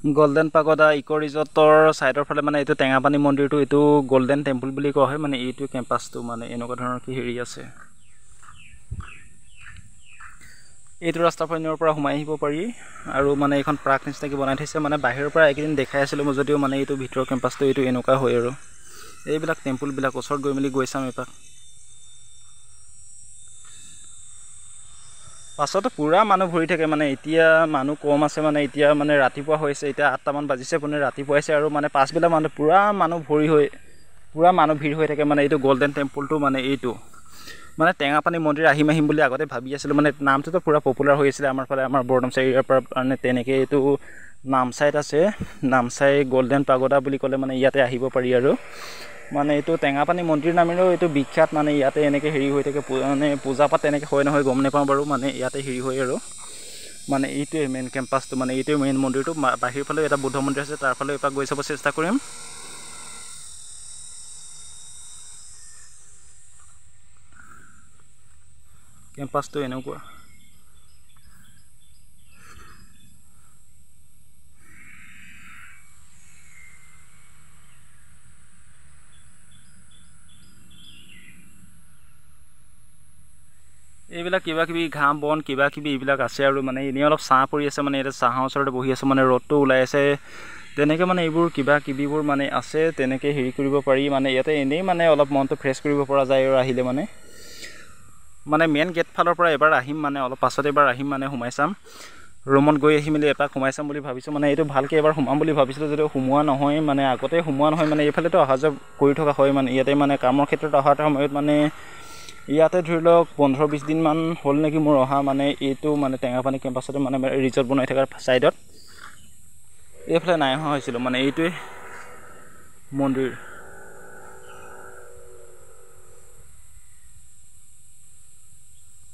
golden pagoda eco ৰিজৰ্টৰ ছাইডৰ ফালে মানে এইটো টেঙাপানী মন্দিৰটো এইটো গোল্ডেন টেম্পল বুলি কোৱা হয় মানে এইটো কেম্পাছটো মানে এনেকুৱা ধৰণৰ কি হেৰি আছে এইটো ৰাস্তাৰ পৰা সোমাই আহিব পাৰি আৰু মানে এইখন প্ৰাক নিচিনাকৈ বনাই থৈছে মানে বাহিৰৰ পৰা একদিন দেখাই আছিলোঁ মই যদিও মানে এইটো ভিতৰৰ কেম্পাছটো এইটো এনেকুৱা হয় আৰু এইবিলাক টেম্পলবিলাক ওচৰত গৈ মেলি গৈ চাম এপাক পাছতো পুৰা মানুহ ভৰি থাকে মানে এতিয়া মানুহ কম আছে মানে এতিয়া মানে ৰাতিপুৱা হৈছে এতিয়া 8টামান বাজিছে পুনে ৰাতিপুৱাইছে আৰু মানে পাছবেলা মানুহ পুৰা মানুহ ভৰি হৈ পুৰা মানুহ ভিৰ হৈ থাকে মানে এইটো গোল্ডেন টেম্পলটো মানে এইটো মানে টেঙাপানী মন্দিৰ আহিম বুলি আগতে ভাবি আছিলোঁ মানে নামটোতো পুৰা পপুলাৰ হৈ আছিলে আমাৰ ফালে আমাৰ বৰডামচাই এৰিয়াৰ পৰা মানে তেনেকৈ এইটো নামচাইত আছে নামচাই গোল্ডেন পাগোডা বুলি ক'লে মানে ইয়াতে আহিব পাৰি আৰু মানে এইটো টেঙাপানী মন্দিৰ নামেৰেও এইটো বিখ্যাত মানে ইয়াতে এনেকৈ হেৰি হৈ থাকে মানে পূজা পাত তেনেকৈ হয় নহয় গম নাপাওঁ বাৰু মানে ইয়াতে হেৰি হয় আৰু মানে এইটোৱে মেইন কেম্পাছটো মানে এইটোৱে মেইন মন্দিৰটো বাহিৰ ফালেও এটা বুদ্ধ মন্দিৰ আছে তাৰ ফালেও এপাক গৈ চাব চেষ্টা কৰিম কেম্পাছটো এনেকুৱা এইবিলাক কিবা কিবি ঘাঁহ বন কিবা কিবি এইবিলাক আছে আৰু মানে এনেই অলপ ছাঁ পৰি আছে মানে এতিয়া ছাঁৰ ওচৰতে বহি আছে মানে ৰ'দটো ওলাই আছে তেনেকৈ মানে এইবোৰ কিবা কিবিবোৰ মানে আছে তেনেকৈ হেৰি কৰিব পাৰি মানে ইয়াতে এনেই মানে অলপ মনটো ফ্ৰেছ কৰিব পৰা যায় আৰু আহিলে মানে মেইন গেট ফালৰ পৰা এবাৰ আহিম মানে অলপ পাছত এবাৰ আহিম মানে সোমাই চাম ৰুমত গৈ আহি মেলি এপাক সোমাই চাম বুলি ভাবিছোঁ মানে এইটো ভালকৈ এবাৰ সোমাম বুলি ভাবিছিলোঁ যদিও সোমোৱা নহয় মানে আগতে সোমোৱা নহয় মানে এইফালেতো অহা যোৱা কৰি থকা হয় মানে ইয়াতে মানে কামৰ ক্ষেত্ৰত অহাৰ সময়ত মানে ইয়াতে ধৰি লওক 15-20 দিনমান হ'ল নেকি মোৰ অহা মানে এইটো মানে টেঙাপানী কেম্পাছতে মানে ৰিজৰ্ট বনাই থকাৰ ছাইডত এইফালে নাই অহা হৈছিলোঁ মানে এইটোৱে মন্দিৰ